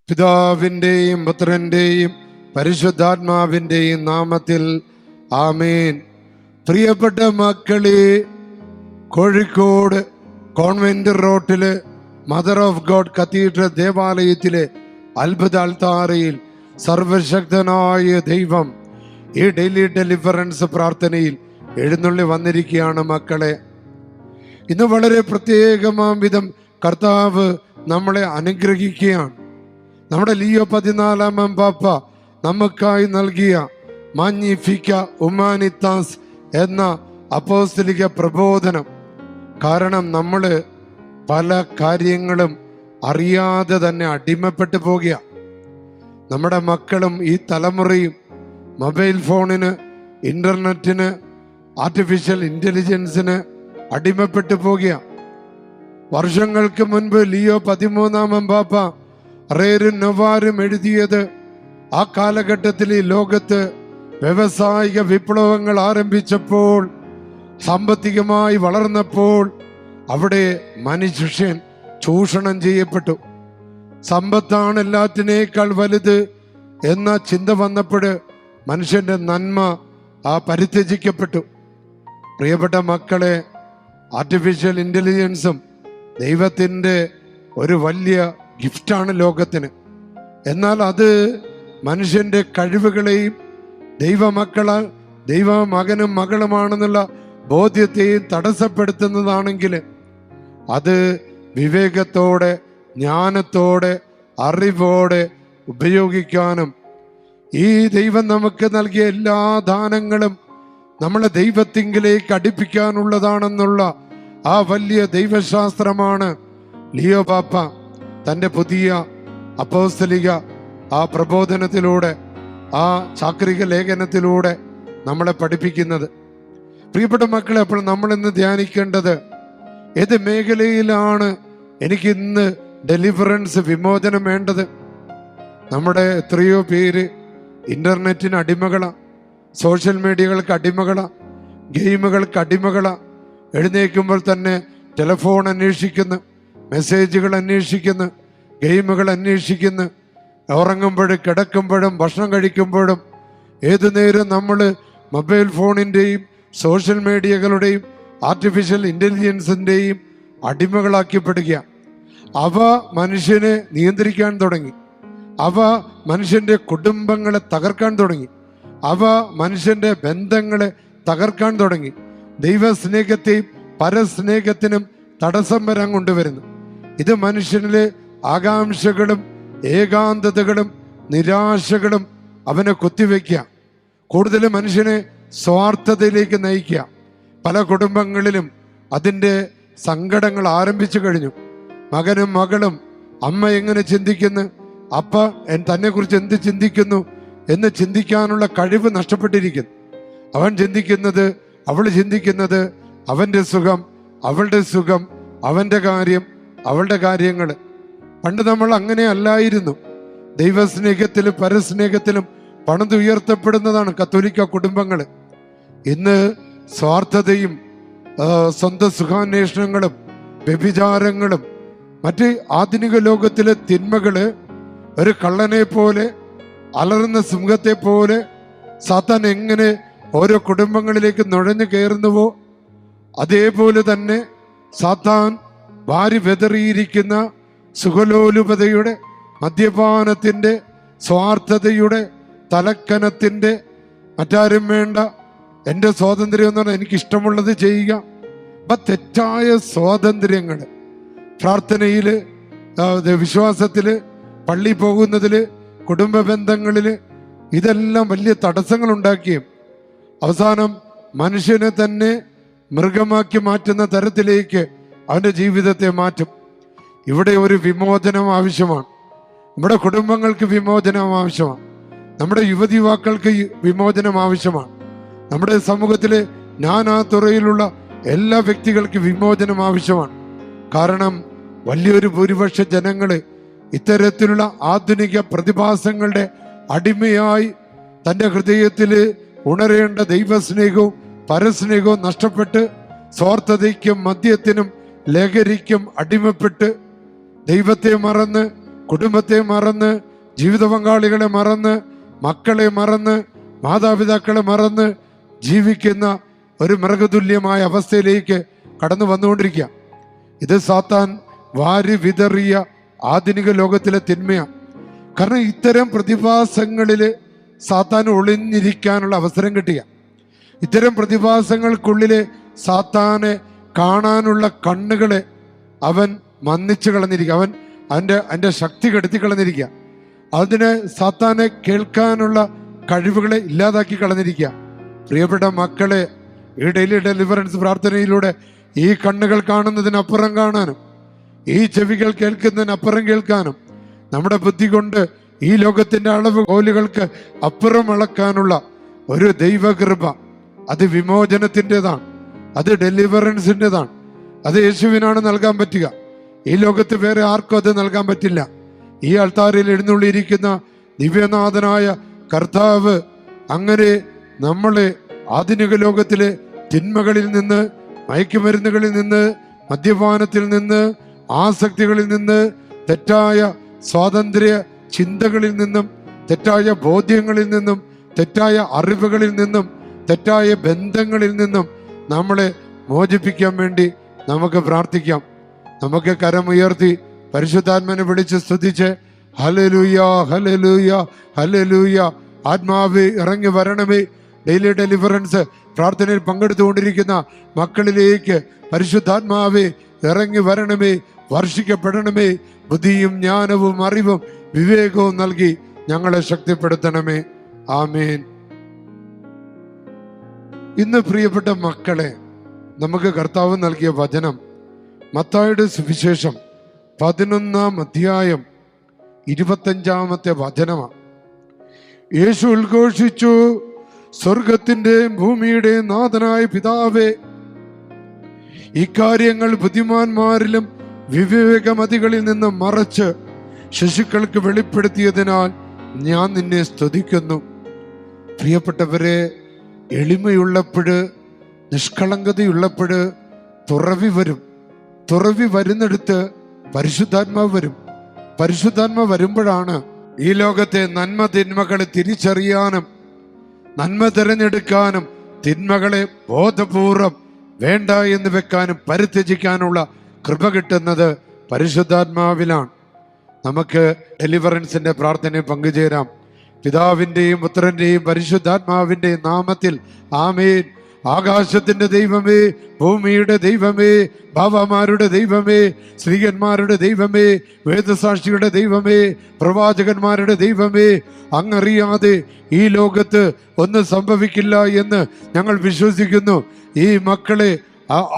പിതാവിൻ്റെയും പുത്രൻ്റെയും പരിശുദ്ധാത്മാവിൻ്റെയും നാമത്തിൽ ആമേൻ. പ്രിയപ്പെട്ട മക്കളെ, കോഴിക്കോട് കോൺവെന്റ് റോട്ടില് മദർ ഓഫ് ഗോഡ് കത്തീഡ്രൽ ദേവാലയത്തിലെ അത്ഭുത അൾത്താരയിൽ സർവശക്തനായ ദൈവം ഈ ഡെയിലി ഡെലിവറൻസ് പ്രാർത്ഥനയിൽ എഴുന്നള്ളി വന്നിരിക്കുകയാണ് മക്കളെ. ഇന്ന് വളരെ പ്രത്യേകമാം വിധം കർത്താവ് നമ്മളെ അനുഗ്രഹിക്കുകയാണ്. നമ്മുടെ ലിയോ 14 പാപ്പ നമുക്കായി നൽകിയ മാഗ്നിഫിക്ക ഹ്യൂമാനിത്താസ് എന്ന അപ്പോസ്തലിക പ്രബോധനം. കാരണം നമ്മൾ പല കാര്യങ്ങളും അറിയാതെ തന്നെ അടിമപ്പെട്ടു പോകുക. നമ്മുടെ മക്കളും ഈ തലമുറയും മൊബൈൽ ഫോണിന്, ഇന്റർനെറ്റിന്, ആർട്ടിഫിഷ്യൽ ഇന്റലിജൻസിന് അടിമപ്പെട്ടു പോകുക. വർഷങ്ങൾക്ക് മുൻപ് ലിയോ 13 പാപ്പ റേരും നൊവാരും എഴുതിയത്, ആ കാലഘട്ടത്തിൽ ഈ ലോകത്ത് വ്യവസായിക വിപ്ലവങ്ങൾ ആരംഭിച്ചപ്പോൾ, സാമ്പത്തികമായി വളർന്നപ്പോൾ അവിടെ മനുഷ്യൻ ചൂഷണം ചെയ്യപ്പെട്ടു. സമ്പത്താണ് എല്ലാറ്റിനേക്കാൾ വലുത് എന്ന ചിന്ത വന്നപ്പോൾ മനുഷ്യന്റെ നന്മ പരിത്യജിക്കപ്പെട്ടു. പ്രിയപ്പെട്ട മക്കളെ, ആർട്ടിഫിഷ്യൽ ഇന്റലിജൻസും ദൈവത്തിൻ്റെ ഒരു വലിയ ഗിഫ്റ്റാണ് ലോകത്തിന്. എന്നാൽ അത് മനുഷ്യന്റെ കഴിവുകളെയും ദൈവ മകനും മകളുമാണെന്നുള്ള ബോധ്യത്തെയും തടസ്സപ്പെടുത്തുന്നതാണെങ്കിൽ അത് വിവേകത്തോടെ, ജ്ഞാനത്തോടെ, അറിവോടെ ഉപയോഗിക്കാനും ഈ ദൈവം നമുക്ക് നൽകിയ എല്ലാ ദാനങ്ങളും നമ്മളെ ദൈവത്തിങ്കിലേക്ക് അടുപ്പിക്കാനുള്ളതാണെന്നുള്ള ആ വലിയ ദൈവശാസ്ത്രമാണ് ലിയോ പാപ്പ തൻ്റെ പുതിയ അപ്പോസ്തലിക പ്രബോധനത്തിലൂടെ, ചാക്രിക ലേഖനത്തിലൂടെ നമ്മളെ പഠിപ്പിക്കുന്നത്. പ്രിയപ്പെട്ട മക്കളെ, അപ്പോൾ നമ്മൾ ഇന്ന് ധ്യാനിക്കേണ്ടത്, ഏത് മേഖലയിലാണ് എനിക്ക് ഇന്ന് ഡെലിവറൻസ്, വിമോചനം വേണ്ടത്? നമ്മുടെ എത്രയോ പേര് ഇന്റർനെറ്റിന് അടിമകളാ, സോഷ്യൽ മീഡിയകൾക്ക് അടിമകളാ, ഗെയിമുകൾക്ക് അടിമകളാ. എഴുന്നേൽക്കുമ്പോൾ തന്നെ ടെലിഫോൺ അന്വേഷിക്കുന്നു, മെസ്സേജുകൾ അന്വേഷിക്കുന്നു, ഗെയിമുകൾ അന്വേഷിക്കുന്നു. ഉറങ്ങുമ്പോഴും കിടക്കുമ്പോഴും ഭക്ഷണം കഴിക്കുമ്പോഴും ഏതു നേരം നമ്മൾ മൊബൈൽ ഫോണിൻ്റെയും സോഷ്യൽ മീഡിയകളുടെയും ആർട്ടിഫിഷ്യൽ ഇൻ്റലിജൻസിൻ്റെയും അടിമകളാക്കപ്പെടുക. അവ മനുഷ്യനെ നിയന്ത്രിക്കാൻ തുടങ്ങി. അവ മനുഷ്യൻ്റെ കുടുംബങ്ങളെ തകർക്കാൻ തുടങ്ങി. അവ മനുഷ്യൻ്റെ ബന്ധങ്ങളെ തകർക്കാൻ തുടങ്ങി. ദൈവസ്നേഹത്തെയും പരസ്നേഹത്തിനും തടസ്സം വരാൻ കൊണ്ടുവരുന്നു. ഇത് മനുഷ്യനിലെ ആകാംക്ഷകളും ഏകാന്തതകളും നിരാശകളും അവനെ കുത്തിവെക്കുക. കൂടുതൽ മനുഷ്യനെ സ്വാർത്ഥതയിലേക്ക് നയിക്കുക. പല കുടുംബങ്ങളിലും അതിൻ്റെ സങ്കടങ്ങൾ ആരംഭിച്ചു കഴിഞ്ഞു. മകനും മകളും അമ്മ എങ്ങനെ ചിന്തിക്കുന്നു, അപ്പ തന്നെ കുറിച്ച് എന്ത് ചിന്തിക്കുന്നു എന്ന് ചിന്തിക്കാനുള്ള കഴിവ് നഷ്ടപ്പെട്ടിരിക്കുന്നു. അവൻ ചിന്തിക്കുന്നത്, അവൾ ചിന്തിക്കുന്നത് അവൻ്റെ സുഖം, അവളുടെ സുഖം, അവൻ്റെ കാര്യം, അവളുടെ കാര്യങ്ങൾ. പണ്ട് നമ്മൾ അങ്ങനെ അല്ലായിരുന്നു. ദൈവസ്നേഹത്തിലും പരസ്നേഹത്തിലും പണിതുയർത്തപ്പെടുന്നതാണ് കത്തോലിക്ക കുടുംബങ്ങൾ. ഇന്ന് സ്വാർത്ഥതയും സ്വന്തം സുഖാന്വേഷണങ്ങളും വ്യഭിചാരങ്ങളും മറ്റ് ആധുനിക ലോകത്തിലെ തിന്മകള് ഒരു കള്ളനെ പോലെ, അലറുന്ന സിംഹത്തെ പോലെ സാത്താൻ എങ്ങനെ ഓരോ കുടുംബങ്ങളിലേക്ക് നുഴഞ്ഞു കയറുന്നുവോ അതേപോലെ തന്നെ സാത്താൻ വാരി വെതറിയിരിക്കുന്ന സുഖലോലുപതയുടെ, മദ്യപാനത്തിൻ്റെ, സ്വാർത്ഥതയുടെ, തലക്കനത്തിൻ്റെ, മറ്റാരും വേണ്ട, എൻ്റെ സ്വാതന്ത്ര്യം എന്ന് പറഞ്ഞാൽ എനിക്കിഷ്ടമുള്ളത് ചെയ്യുക, അപ്പം തെറ്റായ സ്വാതന്ത്ര്യങ്ങൾ, പ്രാർത്ഥനയിൽ, വിശ്വാസത്തിൽ, പള്ളി പോകുന്നതിൽ, കുടുംബ ബന്ധങ്ങളിൽ, ഇതെല്ലാം വലിയ തടസ്സങ്ങൾ ഉണ്ടാക്കിയും അവസാനം മനുഷ്യനെ തന്നെ മൃഗമാക്കി മാറ്റുന്ന തരത്തിലേക്ക് അവൻ്റെ ജീവിതത്തെ മാറ്റും. ഇവിടെ ഒരു വിമോചനം ആവശ്യമാണ്. നമ്മുടെ കുടുംബങ്ങൾക്ക് വിമോചനം ആവശ്യമാണ്. നമ്മുടെ യുവതിവാക്കൾക്ക് വിമോചനം ആവശ്യമാണ്. നമ്മുടെ സമൂഹത്തിലെ നാനാതുറയിലുള്ള എല്ലാ വ്യക്തികൾക്കും വിമോചനം ആവശ്യമാണ്. കാരണം വലിയൊരു ഭൂരിപക്ഷ ജനങ്ങൾ ഇത്തരത്തിലുള്ള ആധുനിക പ്രതിഭാസങ്ങളുടെ അടിമയായി തൻ്റെ ഹൃദയത്തിൽ ഉണരേണ്ട ദൈവസ്നേഹവും പരസ്നേഹവും നഷ്ടപ്പെട്ട് സ്വാർത്ഥതയ്ക്കും മദ്യത്തിനും ലഹരിക്കും അടിമപ്പെട്ട് ദൈവത്തെ മറന്ന് കുടുംബത്തെ മറന്ന്, ജീവിത പങ്കാളികളെ മറന്ന്, മക്കളെ മറന്ന്, മാതാപിതാക്കളെ മറന്ന് ജീവിക്കുന്ന ഒരു മൃഗതുല്യമായ അവസ്ഥയിലേക്ക് കടന്നു വന്നുകൊണ്ടിരിക്കുക. ഇത് സാത്താൻ വാരി വിതറിയ ആധുനിക ലോകത്തിലെ തിന്മയാണ്. കാരണം ഇത്തരം പ്രതിഭാസങ്ങളിൽ സാത്താൻ ഒളിഞ്ഞിരിക്കാനുള്ള അവസരം കിട്ടിയ, ഇത്തരം പ്രതിഭാസങ്ങൾക്കുള്ളിലെ സാത്താനെ കാണാനുള്ള കണ്ണുകളെ അവൻ മന്ദിച്ചു കളഞ്ഞിരിക്കുക. അവൻ്റെ ശക്തി കെടുത്തി കളഞ്ഞിരിക്കുക. അതിനെ സാത്താനെ കേൾക്കാനുള്ള കഴിവുകളെ ഇല്ലാതാക്കി കളഞ്ഞിരിക്കുക. പ്രിയപ്പെട്ട മക്കളെ, ഈ ഡെയിലി ഡെലിവറൻസ് പ്രാർത്ഥനയിലൂടെ ഈ കണ്ണുകൾ കാണുന്നതിനപ്പുറം കാണാനും, ഈ ചെവികൾ കേൾക്കുന്നതിനപ്പുറം കേൾക്കാനും, നമ്മുടെ ബുദ്ധി കൊണ്ട് ഈ ലോകത്തിന്റെ അളവ് കോലുകൾക്ക് അപ്പുറം അളക്കാനുള്ള ഒരു ദൈവകൃപ, അത് വിമോചനത്തിൻ്റെതാണ്, അത് ഡെലിവറൻസിൻ്റെതാണ്. അത് യേശുവിനാണ് നൽകാൻ പറ്റുക. ഈ ലോകത്ത് വേറെ ആർക്കും അത് നൽകാൻ പറ്റില്ല. ഈ ആൾത്താരിൽ എഴുന്നള്ളിയിരിക്കുന്ന ദിവ്യനാഥനായ കർത്താവ് അങ്ങനെ നമ്മളെ ആധുനിക ലോകത്തിലെ തിന്മകളിൽ നിന്ന്, മയക്കുമരുന്നുകളിൽ നിന്ന്, മദ്യപാനത്തിൽ നിന്ന്, ആസക്തികളിൽ നിന്ന്, തെറ്റായ സ്വാതന്ത്ര്യ ചിന്തകളിൽ നിന്നും, തെറ്റായ ബോധ്യങ്ങളിൽ നിന്നും, തെറ്റായ അറിവുകളിൽ നിന്നും, തെറ്റായ ബന്ധങ്ങളിൽ നിന്നും നമ്മളെ മോചിപ്പിക്കാൻ വേണ്ടി നമുക്ക് പ്രാർത്ഥിക്കാം. നമുക്ക് കരമുയർത്തി പരിശുദ്ധാത്മനെ വിളിച്ച് സ്തുതിച്ച് ഹല്ലേലൂയ, ഹല്ലേലൂയ, ഹല്ലേലൂയ. ആത്മാവേ ഇറങ്ങി വരണമേ. ഡെയിലി ഡെലിവറൻസ് പ്രാർത്ഥനയിൽ പങ്കെടുത്തുകൊണ്ടിരിക്കുന്ന മക്കളിലേക്ക് പരിശുദ്ധാത്മാവേ ഇറങ്ങി വരണമേ, വർഷിക്കപ്പെടണമേ. ബുദ്ധിയും ജ്ഞാനവും അറിവും വിവേകവും നൽകി ഞങ്ങളെ ശക്തിപ്പെടുത്തണമേ. ആമേൻ. ഇന്ന് പ്രിയപ്പെട്ട മക്കളെ, നമുക്ക് കർത്താവ് നൽകിയ വചനം മത്തായിയുടെ സുവിശേഷം 11-ാം അധ്യായം 25-ാമത്തെ വചനമാണ്. യേശു ഉദ്ഘോഷിച്ചു, സ്വർഗത്തിന്റെയും ഭൂമിയുടെയും നാഥനായ പിതാവേ, ഇക്കാര്യങ്ങൾ ബുദ്ധിമാന്മാരിലും വിവേകമതികളിൽ നിന്ന് മറച്ച് ശിശുക്കൾക്ക് വെളിപ്പെടുത്തിയതിനാൽ ഞാൻ നിന്നെ സ്തുതിക്കുന്നു. പ്രിയപ്പെട്ടവരെ, എളിമയുള്ളപ്പോഴ്, നിഷ്കളങ്കതയുള്ളപ്പോഴ് തുറവി വരും. തുറവി വരുന്നിടത്ത് പരിശുദ്ധാത്മാവ് വരും. പരിശുദ്ധാത്മാവ് വരുമ്പോഴാണ് ഈ ലോകത്തെ നന്മ തിന്മകളെ തിരിച്ചറിയാനും, നന്മ തിരഞ്ഞെടുക്കാനും, തിന്മകളെ ബോധപൂർവം വേണ്ട എന്ന് വെക്കാനും പരിത്യജിക്കാനുള്ള കൃപ കിട്ടുന്നത് പരിശുദ്ധാത്മാവിലാണ്. നമുക്ക് ഡെലിവറൻസിന്റെ പ്രാർത്ഥനയിൽ പങ്കുചേരാം. പിതാവിന്റെയും പുത്രന്റെയും പരിശുദ്ധാത്മാവിന്റെയും നാമത്തിൽ ആമേൻ. ആകാശത്തിന്റെ ദൈവമേ, ഭൂമിയുടെ ദൈവമേ, ബാബാമാരുടെ ദൈവമേ, സ്ത്രീകന്മാരുടെ ദൈവമേ, വേദസാക്ഷിയുടെ ദൈവമേ, പ്രവാചകന്മാരുടെ ദൈവമേ, അങ്ങറിയാതെ ഈ ലോകത്ത് ഒന്നും സംഭവിക്കില്ല എന്ന് ഞങ്ങൾ വിശ്വസിക്കുന്നു. ഈ മക്കളെ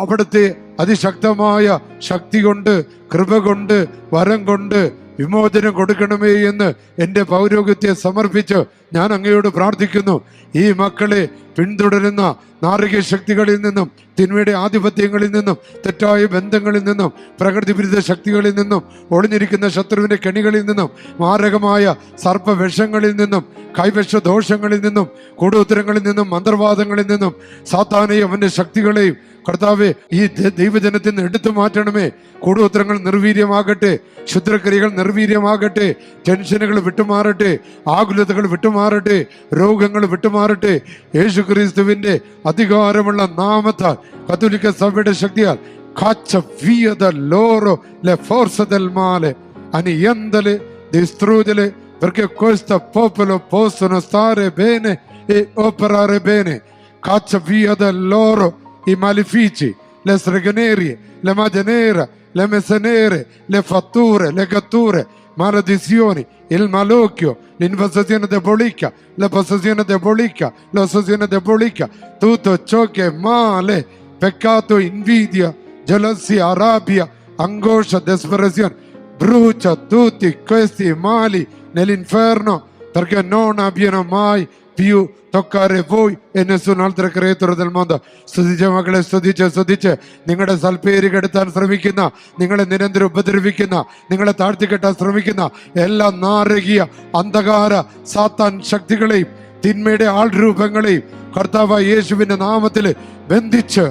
അവിടുത്തെ അതിശക്തമായ ശക്തി കൊണ്ട്, കൃപ കൊണ്ട്, വരം കൊണ്ട് വിമോചനം കൊടുക്കണമേ എന്ന് എൻ്റെ പൗരോഹിത്യത്തെ സമർപ്പിച്ച് ഞാൻ അങ്ങയോട് പ്രാർത്ഥിക്കുന്നു. ഈ മക്കളെ പിന്തുടരുന്ന നാറിക ശക്തികളിൽ നിന്നും, തിന്മയുടെ ആധിപത്യങ്ങളിൽ നിന്നും, തെറ്റായ ബന്ധങ്ങളിൽ നിന്നും, പ്രകൃതി വിരുദ്ധ ശക്തികളിൽ നിന്നും, ഒളിഞ്ഞിരിക്കുന്ന ശത്രുവിന്റെ കെണികളിൽ നിന്നും, മാരകമായ സർപ്പവിഷങ്ങളിൽ നിന്നും, കൈവശ ദോഷങ്ങളിൽ നിന്നും, കൂടോത്തരങ്ങളിൽ നിന്നും, മന്ത്രവാദങ്ങളിൽ നിന്നും, സാത്താനെയും അവന്റെ ശക്തികളെയും കർത്താവെ ഈ ദൈവജനത്തിൽ നിന്ന് എടുത്തു മാറ്റണമേ. കൂടോത്തരങ്ങൾ നിർവീര്യമാകട്ടെ, ക്ഷുദ്രക്രിയകൾ നിർവീര്യമാകട്ടെ, ടെൻഷനുകൾ വിട്ടുമാറട്ടെ, ആകുലതകൾ വിട്ടുമാറട്ടെ, രോഗങ്ങൾ വിട്ടുമാറട്ടെ. യേശു ക്രിസ്തുവിന്റെ അധികാരമുള്ള നാമത്താൽ, കത്തോലിക്ക സഭയുടെ ശക്തിയാൽ caccia via da loro le forze del male, annientale, distruggere, perché questo popolo possono stare bene e operare bene. Caccia via da loro i malefici, le stregonerie, le magie nere, le messe nere, le fatture, le catture, maledizioni, il malocchio, l'invasione diabolica, la possessione diabolica, l'ossessione diabolica, tutto ciò che è male, peccato, invidia, gelosia, rabbia, angoscia, disperazione, brucia tutti questi mali nell'inferno, perché non abbiano mai più toccare voi e nessun altro creatore del mondo. സ്തുതിച്ച മക്കളെ, സ്തുതിച്ച് നിങ്ങളുടെ സൽപ്പേര് കെടുത്താൻ ശ്രമിക്കുന്ന, നിങ്ങളെ നിരന്തരം ഉപദ്രവിക്കുന്ന, നിങ്ങളെ താഴ്ത്തിക്കെട്ടാൻ ശ്രമിക്കുന്ന എല്ലാ നാരകീയ അന്ധകാര സാത്താൻ ശക്തികളെയും തിന്മയുടെ ആൾരൂപങ്ങളെയും കർത്താവായ യേശുവിന്റെ നാമത്തിൽ ബന്ധിച്ച്,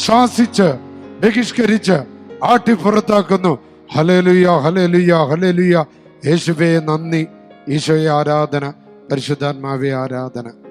ശാസിച്ച്, ബഹിഷ്കരിച്ച് ആട്ടി പുറത്താക്കുന്നു. Hallelujah, hallelujah, hallelujah. യേശുവേ നന്ദി. ഈശോയെ ആരാധന. പരിശുദ്ധാത്മാവേ ആരാധന.